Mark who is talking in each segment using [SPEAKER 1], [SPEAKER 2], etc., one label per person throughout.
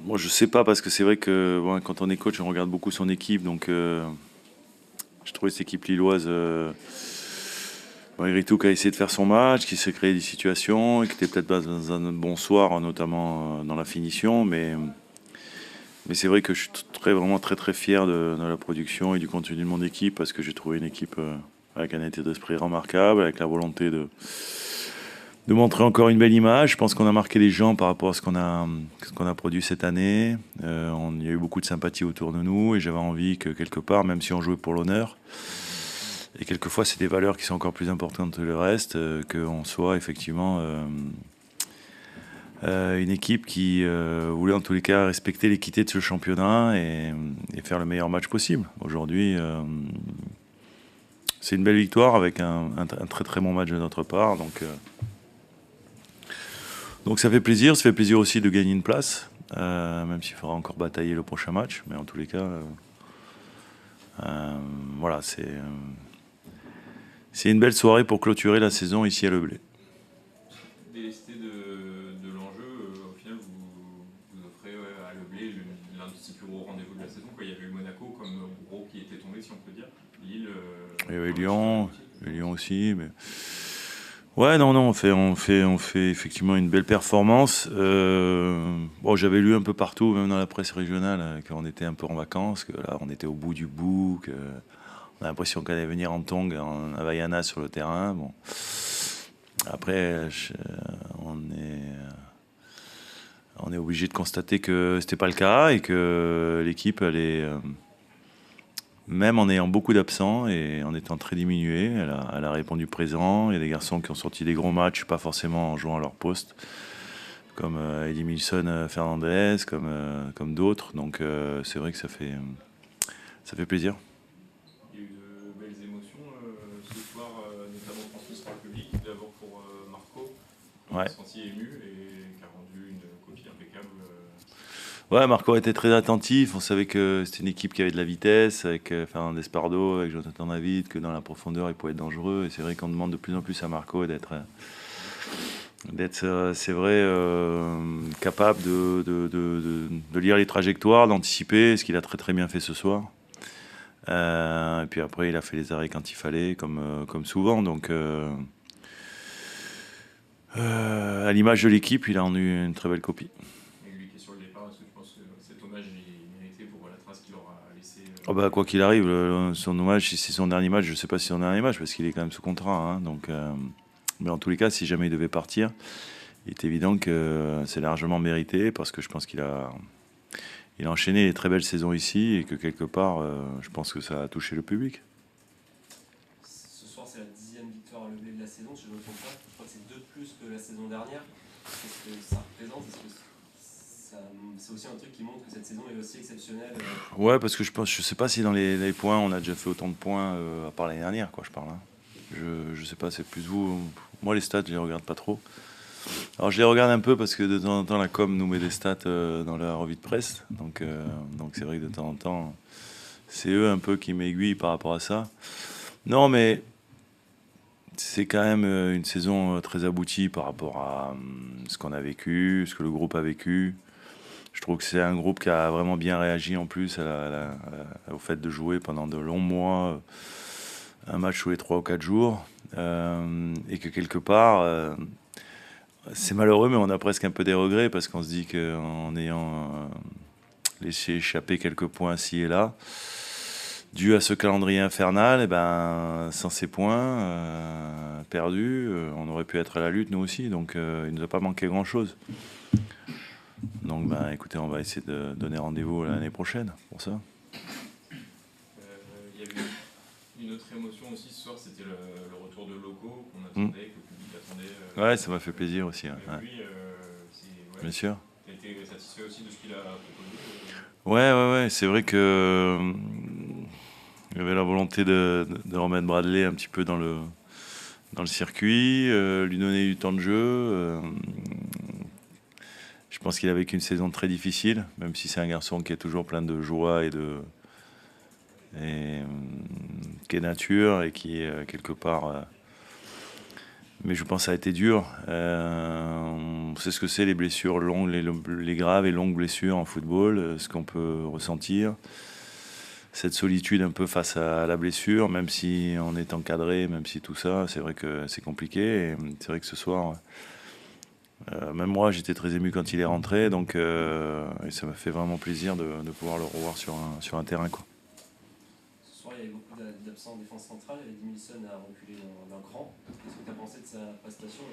[SPEAKER 1] Moi, je sais pas parce que c'est vrai que bon, quand on est coach, on regarde beaucoup son équipe. Donc, je trouvais cette équipe lilloise, malgré tout, qui a essayé de faire son match, qui s'est créé des situations, et qui était peut-être pas dans un bon soir, notamment dans la finition. Mais c'est vrai que je suis vraiment très très fier de la production et du contenu de mon équipe parce que j'ai trouvé une équipe avec un état d'esprit remarquable, avec la volonté de montrer encore une belle image. Je pense qu'on a marqué les gens par rapport à ce qu'on a produit cette année. Il y a eu beaucoup de sympathie autour de nous et j'avais envie que quelque part, même si on jouait pour l'honneur, et quelquefois c'est des valeurs qui sont encore plus importantes que le reste, qu'on soit effectivement une équipe qui voulait en tous les cas respecter l'équité de ce championnat et faire le meilleur match possible. Aujourd'hui, c'est une belle victoire avec un très très bon match de notre part. Donc ça fait plaisir. Ça fait plaisir aussi de gagner une place, même s'il faudra encore batailler le prochain match. Mais en tous les cas, voilà, c'est une belle soirée pour clôturer la saison ici à Le Blé.
[SPEAKER 2] Délesté de l'enjeu, au final, vous offrez à Le Blé l'un de ses plus gros rendez-vous de la saison. Quoi. Il y avait eu Monaco comme gros qui était tombé, si on peut dire. Lille,
[SPEAKER 1] Il y avait
[SPEAKER 2] un petit peu
[SPEAKER 1] Lyon,
[SPEAKER 2] aussi.
[SPEAKER 1] Lyon aussi. Mais... Ouais, non, non, on fait effectivement une belle performance. Bon, j'avais lu un peu partout, même dans la presse régionale, qu'on était un peu en vacances, que là, on était au bout du bout, que on a l'impression qu'elle allait venir en tongs, en Havaiana sur le terrain. Bon, après, on est obligé de constater que c'était pas le cas et que l'équipe, même en ayant beaucoup d'absents et en étant très diminuée, elle a répondu présent. Il y a des garçons qui ont sorti des gros matchs, pas forcément en jouant à leur poste, comme Edimilson Fernandez, comme d'autres. Donc c'est vrai que ça fait plaisir.
[SPEAKER 2] Il y a eu de belles émotions ce soir, notamment transmises par le public. D'abord pour Marco, qu'on a
[SPEAKER 1] Ouais.
[SPEAKER 2] senti ému et qui a rendu une copie impeccable.
[SPEAKER 1] Ouais, Marco était très attentif. On savait que c'était une équipe qui avait de la vitesse, avec Fernandez Pardo, avec Jonathan David, que dans la profondeur, il pouvait être dangereux. Et c'est vrai qu'on demande de plus en plus à Marco d'être, c'est vrai, capable de lire les trajectoires, d'anticiper, ce qu'il a très très bien fait ce soir. Et puis après, il a fait les arrêts quand il fallait, comme souvent. Donc, à l'image de l'équipe, il a rendu une très belle copie.
[SPEAKER 2] Et lui qui est sur le départ, est-ce que tu penses que cet hommage est mérité pour la trace qu'il aura laissée
[SPEAKER 1] Oh bah, quoi qu'il arrive, son hommage, si c'est son dernier match, je sais pas si c'est son dernier match, parce qu'il est quand même sous contrat. Hein. Donc, mais en tous les cas, si jamais il devait partir, il est évident que c'est largement mérité, parce que je pense qu'il a enchaîné des très belles saisons ici, et que quelque part, je pense que ça a touché le public.
[SPEAKER 3] Ce soir, c'est la 10e victoire à lever de la saison, si je ne me trompe pas. Je crois que c'est 2 de plus que la saison dernière. Qu'est-ce que ça représente? Est-ce que c'est aussi un truc qui montre que cette saison est aussi exceptionnelle?
[SPEAKER 1] Ouais, parce que je sais pas si dans les points, on a déjà fait autant de points, à part l'année dernière, quoi, je parle. Hein. Je sais pas, c'est plus vous. Moi, les stats, je les regarde pas trop. Alors, je les regarde un peu parce que de temps en temps, la com nous met des stats dans la revue de presse. Donc c'est vrai que de temps en temps, c'est eux un peu qui m'aiguillent par rapport à ça. Non, mais c'est quand même une saison très aboutie par rapport à ce qu'on a vécu, ce que le groupe a vécu. Je trouve que c'est un groupe qui a vraiment bien réagi en plus au fait de jouer pendant de longs mois un match tous les 3 ou 4 jours. Et que quelque part, c'est malheureux, mais on a presque un peu des regrets parce qu'on se dit qu'en ayant laissé échapper quelques points ci et là, dû à ce calendrier infernal, et ben, sans ces points perdus, on aurait pu être à la lutte nous aussi. Donc il ne nous a pas manqué grand-chose. Donc ben, écoutez, on va essayer de donner rendez-vous l'année prochaine pour ça.
[SPEAKER 2] Il y avait une autre émotion aussi ce soir, c'était le retour de locaux qu'on
[SPEAKER 1] Mm.
[SPEAKER 2] attendait, que le public attendait.
[SPEAKER 1] Ouais, ça m'a fait plaisir aussi. Ouais.
[SPEAKER 2] Et lui,
[SPEAKER 1] Bien sûr.
[SPEAKER 2] tu as été satisfait aussi de ce qu'il a proposé.
[SPEAKER 1] Ouais, ouais, ouais. C'est vrai que il y avait la volonté de remettre Bradley un petit peu dans le circuit, lui donner du temps de jeu. Je pense qu'il a vécu une saison très difficile, même si c'est un garçon qui est toujours plein de joie qui est nature et qui quelque part Mais je pense que ça a été dur. On sait ce que c'est les blessures longues, les graves et longues blessures en football, ce qu'on peut ressentir. Cette solitude un peu face à la blessure, même si on est encadré, même si tout ça, c'est vrai que c'est compliqué. Et c'est vrai que ce soir, même moi, j'étais très ému quand il est rentré, donc et ça m'a fait vraiment plaisir de pouvoir le revoir sur un terrain, quoi.
[SPEAKER 3] Ce soir, il y avait beaucoup d'absents en défense centrale. Edmilson a reculé d'un cran. Qu'est-ce que tu as pensé de sa prestation?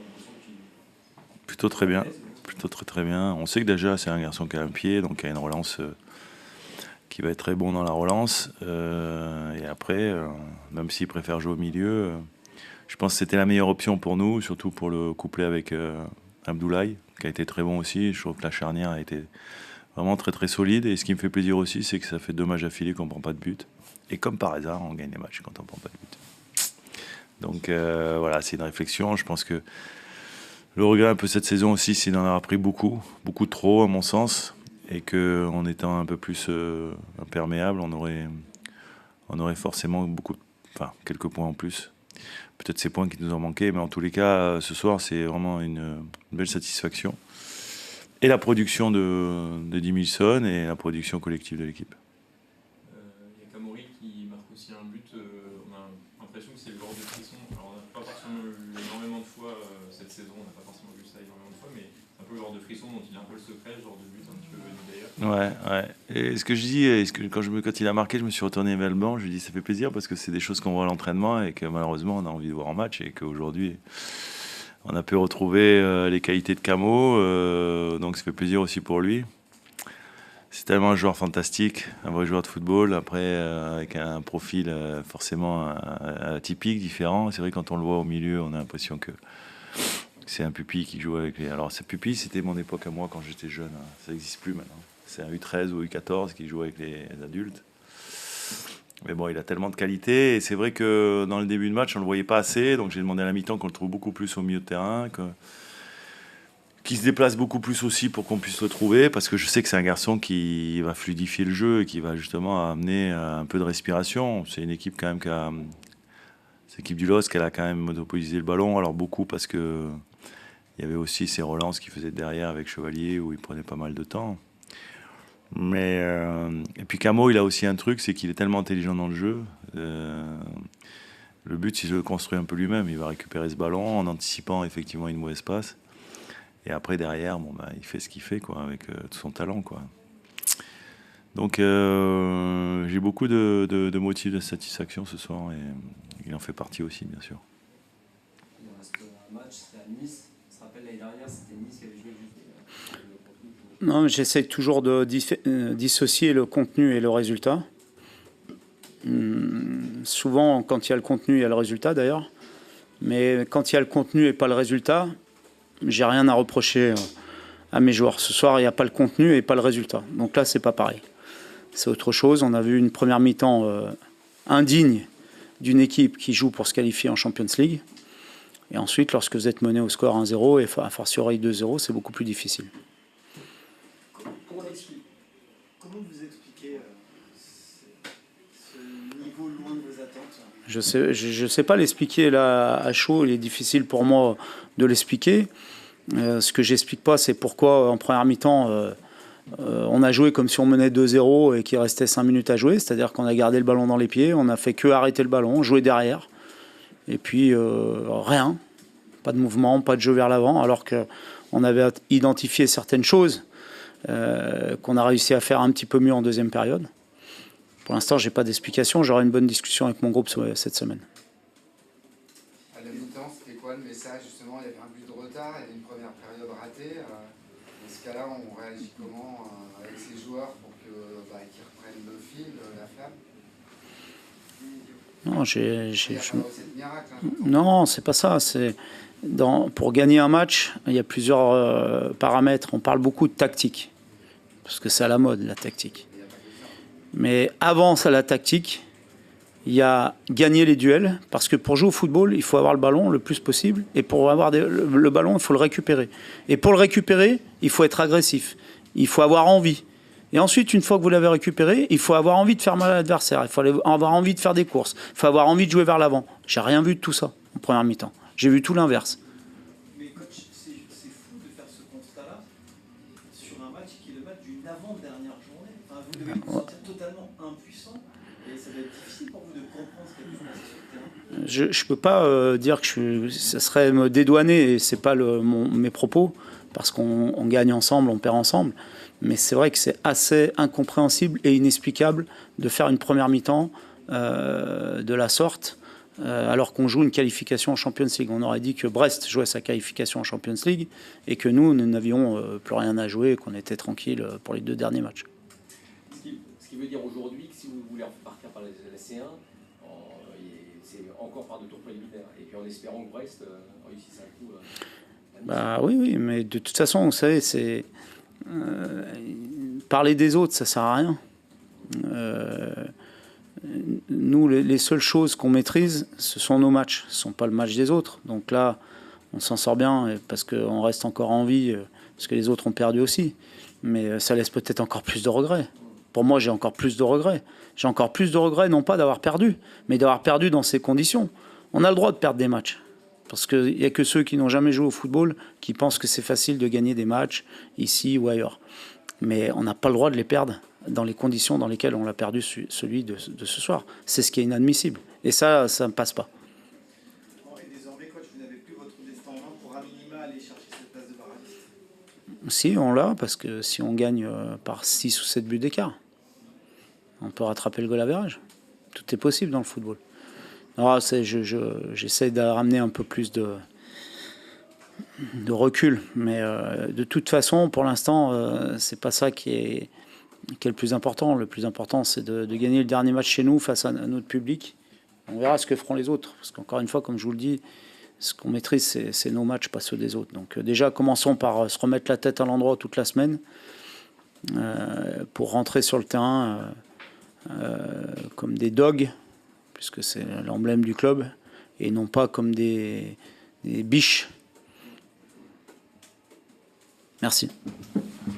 [SPEAKER 1] Plutôt très bien. Plutôt très bien. On sait que déjà, c'est un garçon qui a un pied, donc qui a une relance qui va être très bon dans la relance. Et après, même s'il préfère jouer au milieu, je pense que c'était la meilleure option pour nous, surtout pour le coupler avec Abdoulaye, qui a été très bon aussi. Je trouve que la charnière a été vraiment très solide. Et ce qui me fait plaisir aussi, c'est que ça fait 2 matchs d'affilée qu'on ne prend pas de but. Et comme par hasard, on gagne les matchs quand on ne prend pas de but. Donc voilà, c'est une réflexion. Je pense que le regret un peu cette saison aussi, c'est d'en avoir pris beaucoup trop à mon sens. Et qu'en étant un peu plus imperméable, on aurait forcément quelques points en plus. Peut-être ces points qui nous ont manqué, mais en tous les cas, ce soir, c'est vraiment une belle satisfaction. Et la production d'Edmilson et la production collective de l'équipe.
[SPEAKER 2] Il y a Kamori qui marque aussi un but. On a l'impression que c'est le genre de frisson. Alors, on n'a pas forcément eu énormément de fois cette saison, on n'a pas forcément vu ça énormément de fois, mais c'est un peu le genre de frisson dont il a un peu le secret, le genre de but un petit peu venu d'ailleurs.
[SPEAKER 1] Ouais. Et ce que je dis, quand il a marqué, je me suis retourné vers le banc, je lui ai dit ça fait plaisir parce que c'est des choses qu'on voit à l'entraînement et que malheureusement on a envie de voir en match et qu'aujourd'hui on a pu retrouver les qualités de Camo, donc ça fait plaisir aussi pour lui. C'est tellement un joueur fantastique, un vrai joueur de football, après avec un profil forcément atypique, différent. C'est vrai quand on le voit au milieu, on a l'impression que c'est un pupille qui joue avec les... Alors, ce pupille, c'était mon époque à moi quand j'étais jeune. Hein. Ça n'existe plus maintenant. C'est un U13 ou U14 qui joue avec les adultes. Mais bon, il a tellement de qualité. Et c'est vrai que dans le début de match, on ne le voyait pas assez. Donc, j'ai demandé à la mi-temps qu'on le trouve beaucoup plus au milieu de terrain. Qu'il se déplace beaucoup plus aussi pour qu'on puisse le trouver. Parce que je sais que c'est un garçon qui va fluidifier le jeu et qui va justement amener un peu de respiration. C'est une équipe quand même qui a... Cette équipe du LOSC, elle a quand même monopolisé le ballon. Alors, beaucoup parce que... Il y avait aussi ces relances qu'il faisait derrière avec Chevalier où il prenait pas mal de temps. Mais et puis Camo, il a aussi un truc, c'est qu'il est tellement intelligent dans le jeu. Le but, c'est de le construire un peu lui-même. Il va récupérer ce ballon en anticipant effectivement une mauvaise passe. Et après, derrière, il fait ce qu'il fait quoi, avec tout son talent. Quoi. Donc j'ai beaucoup de motifs de satisfaction ce soir et il en fait partie aussi, bien sûr.
[SPEAKER 3] Il reste un match, c'est à Nice. L'année dernière, c'était Nice qui avait joué juste.
[SPEAKER 4] Non, j'essaie toujours de dissocier le contenu et le résultat. Souvent, quand il y a le contenu, il y a le résultat d'ailleurs. Mais quand il y a le contenu et pas le résultat, j'ai rien à reprocher à mes joueurs. Ce soir, il n'y a pas le contenu et pas le résultat. Donc là, c'est pas pareil. C'est autre chose. On a vu une première mi-temps indigne d'une équipe qui joue pour se qualifier en Champions League. Et ensuite, lorsque vous êtes mené au score 1-0 et à fortiori 2-0, c'est beaucoup plus difficile.
[SPEAKER 5] Comment vous expliquez ce niveau loin de vos attentes?
[SPEAKER 4] Je sais pas l'expliquer là à chaud. Il est difficile pour moi de l'expliquer. Ce que j'explique pas, c'est pourquoi en première mi-temps, on a joué comme si on menait 2-0 et qu'il restait 5 minutes à jouer. C'est-à-dire qu'on a gardé le ballon dans les pieds, on a fait que arrêter le ballon, jouer derrière. Et puis, rien. Pas de mouvement, pas de jeu vers l'avant, alors qu'on avait identifié certaines choses qu'on a réussi à faire un petit peu mieux en deuxième période. Pour l'instant, je n'ai pas d'explication. J'aurai une bonne discussion avec mon groupe cette semaine.
[SPEAKER 6] À la mi-temps, c'était quoi le message? Justement, il y avait un but de retard, il y avait une première période ratée. Dans ce cas-là, on réagit comment avec ces joueurs pour qu'ils reprennent le fil, la flamme?
[SPEAKER 4] Non, c'est pas ça. Pour gagner un match, il y a plusieurs paramètres. On parle beaucoup de tactique, parce que c'est à la mode, la tactique. Mais avant ça, la tactique, il y a gagner les duels, parce que pour jouer au football, il faut avoir le ballon le plus possible, et pour avoir le ballon, il faut le récupérer. Et pour le récupérer, il faut être agressif, il faut avoir envie. Et ensuite, une fois que vous l'avez récupéré, il faut avoir envie de faire mal à l'adversaire, il faut avoir envie de faire des courses, il faut avoir envie de jouer vers l'avant. J'ai rien vu de tout ça en première mi-temps. J'ai vu tout l'inverse.
[SPEAKER 5] Mais coach, c'est fou de faire ce constat-là sur un match qui est le match d'une avant-dernière journée. Enfin, vous devez vous sentir totalement impuissant et ça va être difficile pour vous de comprendre ce qui a pu se passer sur le terrain.
[SPEAKER 4] Je ne peux pas dire que ça serait me dédouaner, et ce n'est pas mes propos, parce qu'on gagne ensemble, on perd ensemble. Mais c'est vrai que c'est assez incompréhensible et inexplicable de faire une première mi-temps de la sorte, alors qu'on joue une qualification en Champions League. On aurait dit que Brest jouait sa qualification en Champions League et que nous n'avions plus rien à jouer et qu'on était tranquille pour les 2 derniers matchs.
[SPEAKER 7] Ce qui veut dire aujourd'hui que si vous voulez repartir par la C1, c'est encore par 2 tours préliminaires. Et puis en espérant que Brest réussisse un coup.
[SPEAKER 4] Bah oui, mais de toute façon, vous savez, c'est parler des autres, ça sert à rien. Nous, les seules choses qu'on maîtrise, ce sont nos matchs, ce ne sont pas le match des autres. Donc là, on s'en sort bien parce qu'on reste encore en vie, parce que les autres ont perdu aussi. Mais ça laisse peut-être encore plus de regrets. Pour moi, j'ai encore plus de regrets. J'ai encore plus de regrets, non pas d'avoir perdu, mais d'avoir perdu dans ces conditions. On a le droit de perdre des matchs. Parce qu'il n'y a que ceux qui n'ont jamais joué au football qui pensent que c'est facile de gagner des matchs ici ou ailleurs. Mais on n'a pas le droit de les perdre dans les conditions dans lesquelles on l'a perdu celui de ce soir. C'est ce qui est inadmissible. Et ça ne passe pas.
[SPEAKER 5] Et désormais, coach, vous n'avez plus votre destin en main pour à minima aller chercher cette place de barragiste.
[SPEAKER 4] Si, on l'a, parce que si on gagne par 6 ou 7 buts d'écart, on peut rattraper le goal average. Tout est possible dans le football. Alors, j'essaie de ramener un peu plus de recul, mais de toute façon, pour l'instant, c'est pas ça qui est le plus important. Le plus important, c'est de gagner le dernier match chez nous face à notre public. On verra ce que feront les autres, parce qu'encore une fois, comme je vous le dis, ce qu'on maîtrise, c'est nos matchs, pas ceux des autres. Donc déjà, commençons par se remettre la tête à l'endroit toute la semaine pour rentrer sur le terrain comme des dogs, puisque c'est l'emblème du club, et non pas comme des biches. Merci.